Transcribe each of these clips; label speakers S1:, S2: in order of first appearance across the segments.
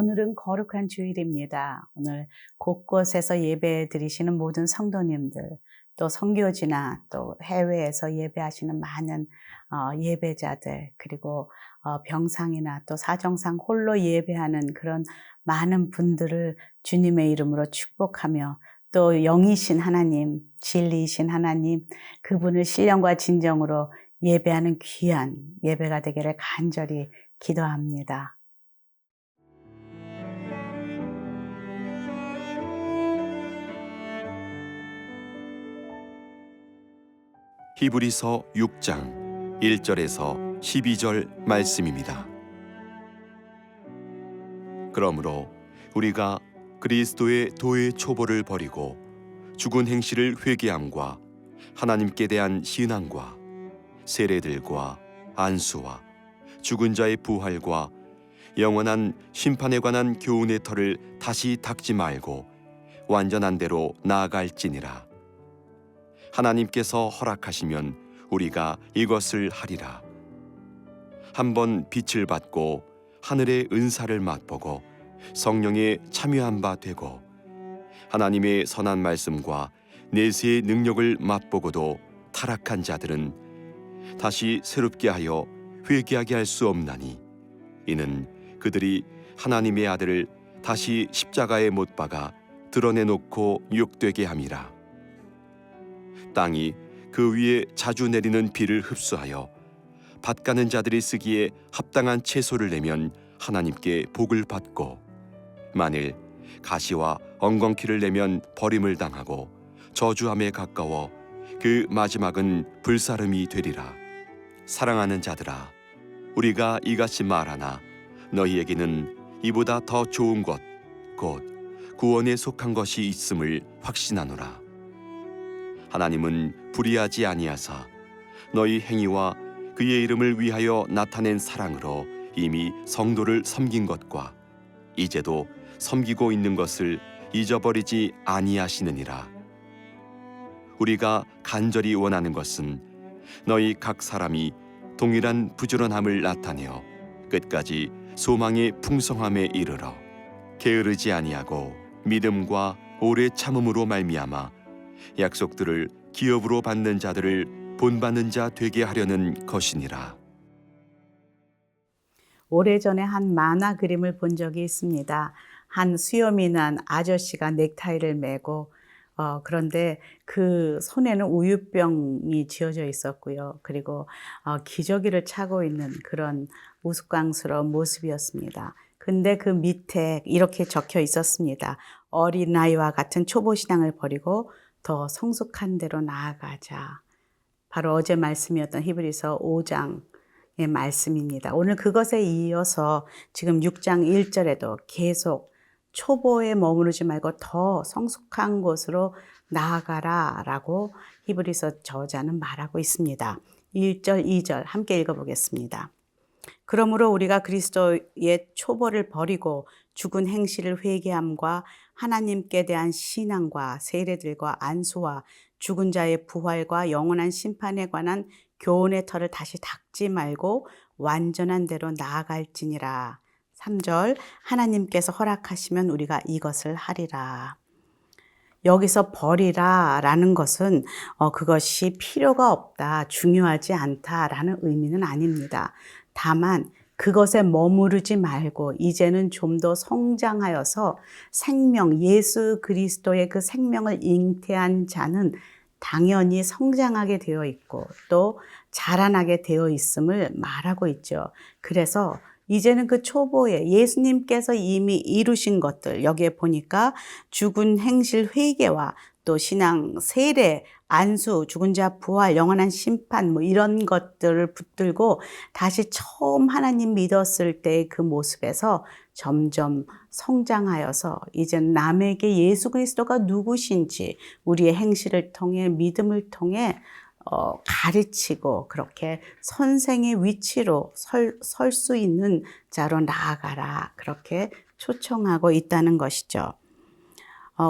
S1: 오늘은 거룩한 주일입니다. 오늘 곳곳에서 예배 드리시는 모든 성도님들, 또 선교지나 또 해외에서 예배하시는 많은 예배자들, 그리고 병상이나 또 사정상 홀로 예배하는 그런 많은 분들을 주님의 이름으로 축복하며, 또 영이신 하나님, 진리이신 하나님, 그분을 신령과 진정으로 예배하는 귀한 예배가 되기를 간절히 기도합니다.
S2: 히브리서 6장 1절에서 12절 말씀입니다. 그러므로 우리가 그리스도의 도의 초보를 버리고 죽은 행실을 회개함과 하나님께 대한 신앙과 세례들과 안수와 죽은 자의 부활과 영원한 심판에 관한 교훈의 털을 다시 닦지 말고 완전한 대로 나아갈지니라. 하나님께서 허락하시면 우리가 이것을 하리라. 한번 빛을 받고 하늘의 은사를 맛보고 성령에 참여한 바 되고 하나님의 선한 말씀과 내세의 능력을 맛보고도 타락한 자들은 다시 새롭게 하여 회개하게 할 수 없나니, 이는 그들이 하나님의 아들을 다시 십자가에 못 박아 드러내놓고 욕되게 함이라. 땅이 그 위에 자주 내리는 비를 흡수하여 밭가는 자들이 쓰기에 합당한 채소를 내면 하나님께 복을 받고, 만일 가시와 엉겅퀴를 내면 버림을 당하고 저주함에 가까워 그 마지막은 불사름이 되리라. 사랑하는 자들아, 우리가 이같이 말하나 너희에게는 이보다 더 좋은 것, 곧 구원에 속한 것이 있음을 확신하노라. 하나님은 불의하지 아니하사 너희 행위와 그의 이름을 위하여 나타낸 사랑으로 이미 성도를 섬긴 것과 이제도 섬기고 있는 것을 잊어버리지 아니하시느니라. 우리가 간절히 원하는 것은 너희 각 사람이 동일한 부지런함을 나타내어 끝까지 소망의 풍성함에 이르러 게으르지 아니하고 믿음과 오래 참음으로 말미암아 약속들을 기업으로 받는 자들을 본받는 자 되게 하려는 것이니라.
S1: 오래전에 한 만화 그림을 본 적이 있습니다. 한 수염이 난 아저씨가 넥타이를 메고 그런데 그 손에는 우유병이 쥐어져 있었고요. 그리고 기저귀를 차고 있는 그런 우스꽝스러운 모습이었습니다. 근데 그 밑에 이렇게 적혀 있었습니다. 어린아이와 같은 초보신앙을 버리고 더 성숙한 대로 나아가자. 바로 어제 말씀이었던 히브리서 5장의 말씀입니다. 오늘 그것에 이어서 지금 6장 1절에도 계속 초보에 머무르지 말고 더 성숙한 곳으로 나아가라 라고 히브리서 저자는 말하고 있습니다. 1절, 2절 함께 읽어보겠습니다. 그러므로 우리가 그리스도의 초보를 버리고 죽은 행실을 회개함과 하나님께 대한 신앙과 세례들과 안수와 죽은 자의 부활과 영원한 심판에 관한 교훈의 털을 다시 닦지 말고 완전한 대로 나아갈지니라. 3절, 하나님께서 허락하시면 우리가 이것을 하리라. 여기서 버리라 라는 것은 그것이 필요가 없다, 중요하지 않다라는 의미는 아닙니다. 다만 그것에 머무르지 말고 이제는 좀 더 성장하여서 생명, 예수 그리스도의 그 생명을 잉태한 자는 당연히 성장하게 되어 있고 또 자라나게 되어 있음을 말하고 있죠. 그래서 이제는 그 초보에 예수님께서 이미 이루신 것들, 여기에 보니까 죽은 행실 회개와 또 신앙 세례, 안수, 죽은 자 부활, 영원한 심판 뭐 이런 것들을 붙들고 다시 처음 하나님 믿었을 때의 그 모습에서 점점 성장하여서 이젠 남에게 예수 그리스도가 누구신지 우리의 행실을 통해 믿음을 통해 가르치고 그렇게 선생의 위치로 설 수 있는 자로 나아가라, 그렇게 초청하고 있다는 것이죠.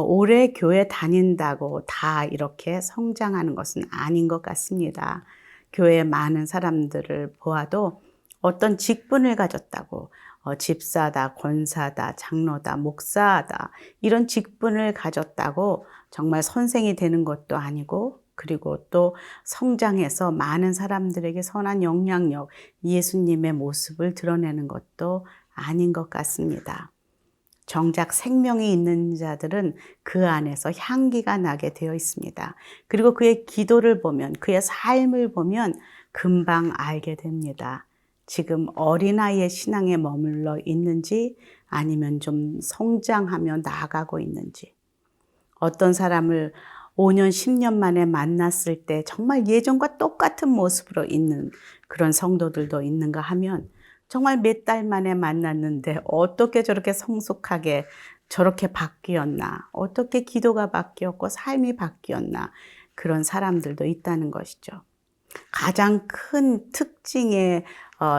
S1: 오래 교회 다닌다고 다 이렇게 성장하는 것은 아닌 것 같습니다. 교회에 많은 사람들을 보아도 어떤 직분을 가졌다고 집사다, 권사다, 장로다, 목사다 이런 직분을 가졌다고 정말 선생이 되는 것도 아니고 그리고 또 성장해서 많은 사람들에게 선한 영향력, 예수님의 모습을 드러내는 것도 아닌 것 같습니다. 정작 생명이 있는 자들은 그 안에서 향기가 나게 되어 있습니다. 그리고 그의 기도를 보면, 그의 삶을 보면 금방 알게 됩니다. 지금 어린아이의 신앙에 머물러 있는지 아니면 좀 성장하며 나아가고 있는지. 어떤 사람을 5년, 10년 만에 만났을 때 정말 예전과 똑같은 모습으로 있는 그런 성도들도 있는가 하면 정말 몇 달 만에 만났는데 어떻게 저렇게 성숙하게 저렇게 바뀌었나, 어떻게 기도가 바뀌었고 삶이 바뀌었나 그런 사람들도 있다는 것이죠. 가장 큰 특징의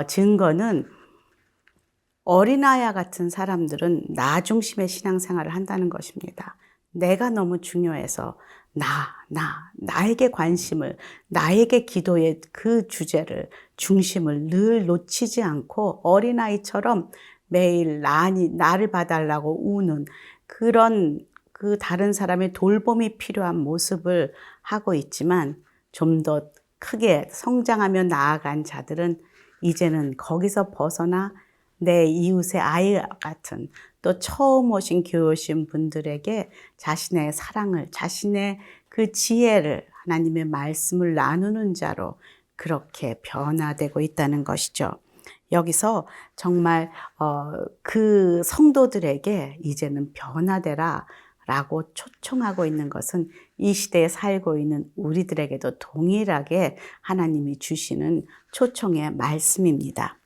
S1: 증거는 어린아이와 같은 사람들은 나 중심의 신앙생활을 한다는 것입니다. 내가 너무 중요해서 나에게 관심을, 나에게 기도의 그 주제를, 중심을 늘 놓치지 않고 어린아이처럼 매일 나를 봐달라고 우는 그런 그 다른 사람의 돌봄이 필요한 모습을 하고 있지만 좀 더 크게 성장하며 나아간 자들은 이제는 거기서 벗어나 내 이웃의 아이 같은 또 처음 오신 교회 오신 분들에게 자신의 사랑을, 자신의 그 지혜를 하나님의 말씀을 나누는 자로 그렇게 변화되고 있다는 것이죠. 여기서 정말 그 성도들에게 이제는 변화되라 라고 초청하고 있는 것은 이 시대에 살고 있는 우리들에게도 동일하게 하나님이 주시는 초청의 말씀입니다.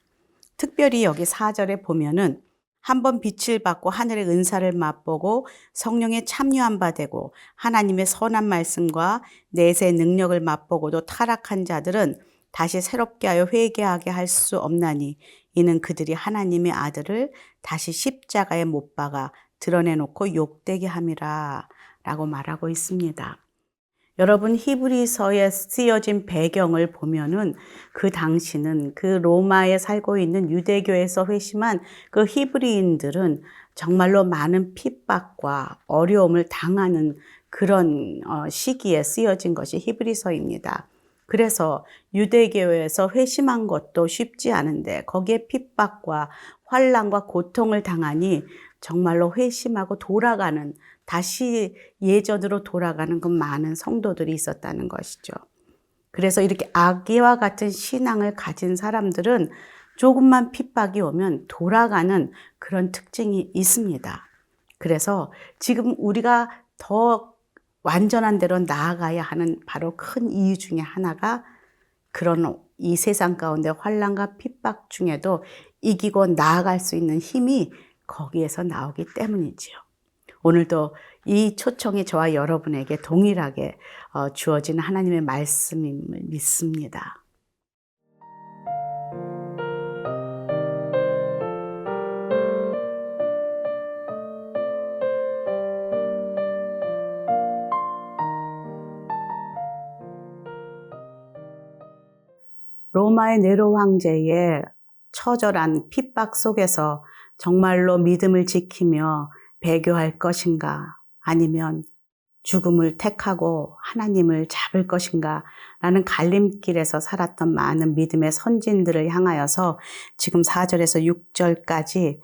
S1: 특별히 여기 4절에 보면은 한번 빛을 받고 하늘의 은사를 맛보고 성령에 참여한 바 되고 하나님의 선한 말씀과 내세 능력을 맛보고도 타락한 자들은 다시 새롭게 하여 회개하게 할 수 없나니 이는 그들이 하나님의 아들을 다시 십자가에 못 박아 드러내놓고 욕되게 함이라 라고 말하고 있습니다. 여러분 히브리서에 쓰여진 배경을 보면은 그 당시는 그 로마에 살고 있는 유대교에서 회심한 그 히브리인들은 정말로 많은 핍박과 어려움을 당하는 그런 시기에 쓰여진 것이 히브리서입니다. 그래서 유대교에서 회심한 것도 쉽지 않은데 거기에 핍박과 환난과 고통을 당하니 정말로 회심하고 돌아가는 다시 예전으로 돌아가는 그 많은 성도들이 있었다는 것이죠. 그래서 이렇게 아기와 같은 신앙을 가진 사람들은 조금만 핍박이 오면 돌아가는 그런 특징이 있습니다. 그래서 지금 우리가 더 완전한 대로 나아가야 하는 바로 큰 이유 중에 하나가 그런 이 세상 가운데 환난과 핍박 중에도 이기고 나아갈 수 있는 힘이 거기에서 나오기 때문이지요. 오늘도 이 초청이 저와 여러분에게 동일하게 주어진 하나님의 말씀임을 믿습니다. 로마의 네로 황제의 처절한 핍박 속에서 정말로 믿음을 지키며 배교할 것인가 아니면 죽음을 택하고 하나님을 잡을 것인가 라는 갈림길에서 살았던 많은 믿음의 선진들을 향하여서 지금 4절에서 6절까지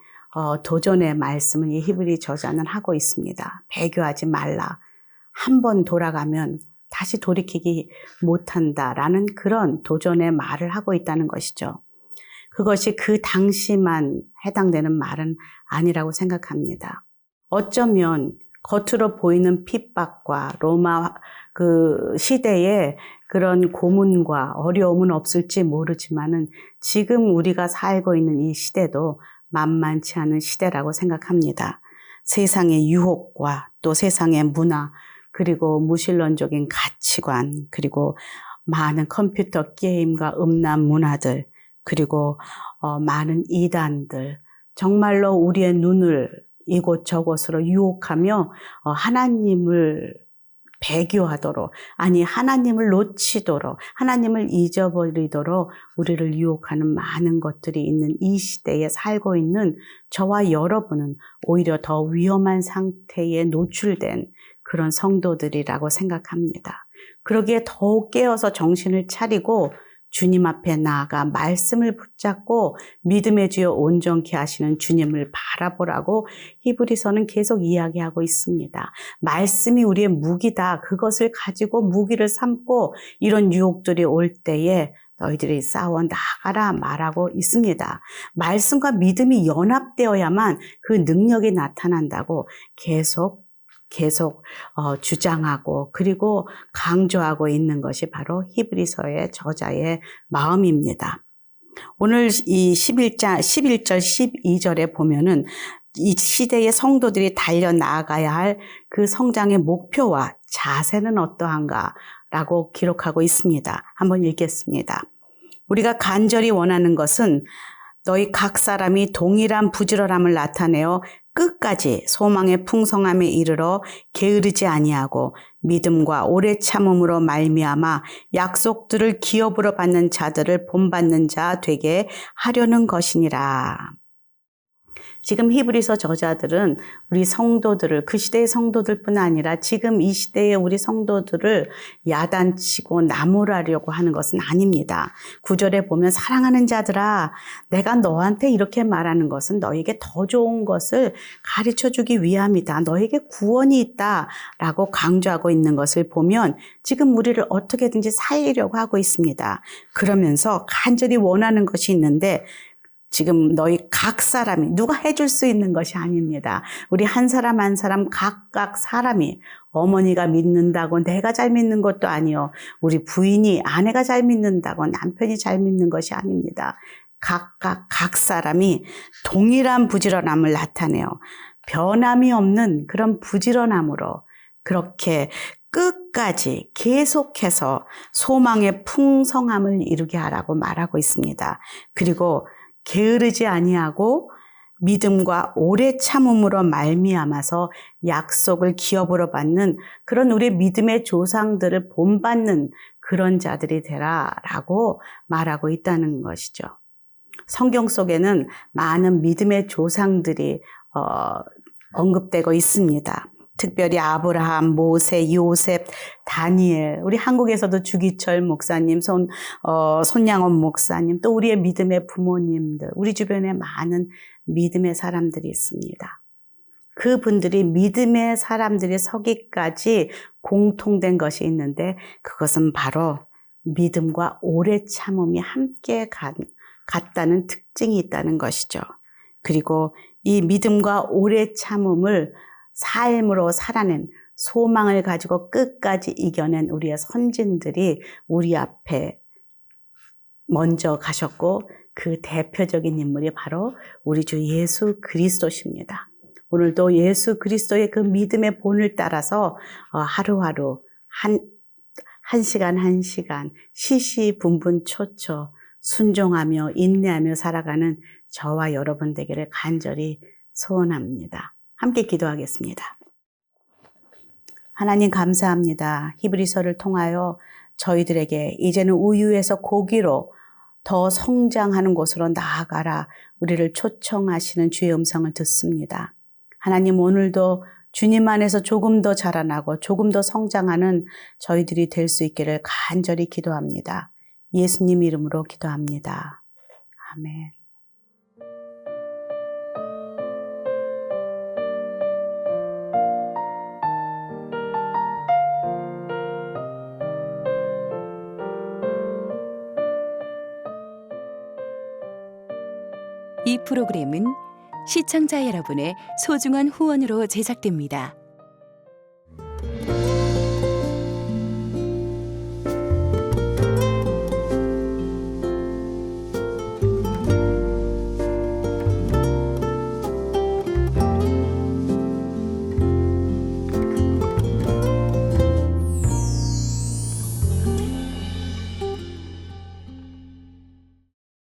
S1: 도전의 말씀을 이 히브리 저자는 하고 있습니다. 배교하지 말라. 한 번 돌아가면 다시 돌이키기 못한다라는 그런 도전의 말을 하고 있다는 것이죠. 그것이 그 당시만 해당되는 말은 아니라고 생각합니다. 어쩌면 겉으로 보이는 핍박과 로마 그 시대의 그런 고문과 어려움은 없을지 모르지만은 지금 우리가 살고 있는 이 시대도 만만치 않은 시대라고 생각합니다. 세상의 유혹과 또 세상의 문화 그리고 무신론적인 가치관 그리고 많은 컴퓨터 게임과 음란 문화들 그리고 많은 이단들 정말로 우리의 눈을 이곳저곳으로 유혹하며 하나님을 배교하도록, 아니 하나님을 놓치도록, 하나님을 잊어버리도록 우리를 유혹하는 많은 것들이 있는 이 시대에 살고 있는 저와 여러분은 오히려 더 위험한 상태에 노출된 그런 성도들이라고 생각합니다. 그러기에 더욱 깨어서 정신을 차리고 주님 앞에 나아가 말씀을 붙잡고 믿음의 주여 온전케 하시는 주님을 바라보라고 히브리서는 계속 이야기하고 있습니다. 말씀이 우리의 무기다. 그것을 가지고 무기를 삼고 이런 유혹들이 올 때에 너희들이 싸워 나가라 말하고 있습니다. 말씀과 믿음이 연합되어야만 그 능력이 나타난다고 계속 주장하고 그리고 강조하고 있는 것이 바로 히브리서의 저자의 마음입니다. 오늘 이 11절 12절에 보면은 이 시대의 성도들이 달려나가야 할 그 성장의 목표와 자세는 어떠한가라고 기록하고 있습니다. 한번 읽겠습니다. 우리가 간절히 원하는 것은 너희 각 사람이 동일한 부지런함을 나타내어 끝까지 소망의 풍성함에 이르러 게으르지 아니하고 믿음과 오래 참음으로 말미암아 약속들을 기업으로 받는 자들을 본받는 자 되게 하려는 것이니라. 지금 히브리서 저자들은 우리 성도들을, 그 시대의 성도들뿐 아니라 지금 이 시대의 우리 성도들을 야단치고 나무라려고 하는 것은 아닙니다. 9절에 보면 사랑하는 자들아, 내가 너한테 이렇게 말하는 것은 너에게 더 좋은 것을 가르쳐주기 위함이다. 너에게 구원이 있다라고 강조하고 있는 것을 보면 지금 우리를 어떻게든지 살리려고 하고 있습니다. 그러면서 간절히 원하는 것이 있는데 지금 너희 각 사람이 누가 해줄 수 있는 것이 아닙니다. 우리 한 사람 한 사람 각각 사람이 어머니가 믿는다고 내가 잘 믿는 것도 아니요. 우리 부인이 아내가 잘 믿는다고 남편이 잘 믿는 것이 아닙니다. 각각 각 사람이 동일한 부지런함을 나타내요. 변함이 없는 그런 부지런함으로 그렇게 끝까지 계속해서 소망의 풍성함을 이루게 하라고 말하고 있습니다. 그리고 게으르지 아니하고 믿음과 오래 참음으로 말미암아서 약속을 기업으로 받는 그런 우리 믿음의 조상들을 본받는 그런 자들이 되라라고 말하고 있다는 것이죠. 성경 속에는 많은 믿음의 조상들이 언급되고 있습니다. 특별히 아브라함, 모세, 요셉, 다니엘, 우리 한국에서도 주기철 목사님, 손양원 목사님, 또 우리의 믿음의 부모님들, 우리 주변에 많은 믿음의 사람들이 있습니다. 그분들이 믿음의 사람들이 서기까지 공통된 것이 있는데 그것은 바로 믿음과 오래 참음이 함께 갔다는 특징이 있다는 것이죠. 그리고 이 믿음과 오래 참음을 삶으로 살아낸 소망을 가지고 끝까지 이겨낸 우리의 선진들이 우리 앞에 먼저 가셨고 그 대표적인 인물이 바로 우리 주 예수 그리스도십니다. 오늘도 예수 그리스도의 그 믿음의 본을 따라서 하루하루 한 시간 한 시간 시시분분초초 순종하며 인내하며 살아가는 저와 여러분 되기를 간절히 소원합니다. 함께 기도하겠습니다. 하나님 감사합니다. 히브리서를 통하여 저희들에게 이제는 우유에서 고기로 더 성장하는 곳으로 나아가라 우리를 초청하시는 주의 음성을 듣습니다. 하나님 오늘도 주님 안에서 조금 더 자라나고 조금 더 성장하는 저희들이 될 수 있기를 간절히 기도합니다. 예수님 이름으로 기도합니다. 아멘.
S3: 이 프로그램은 시청자 여러분의 소중한 후원으로 제작됩니다.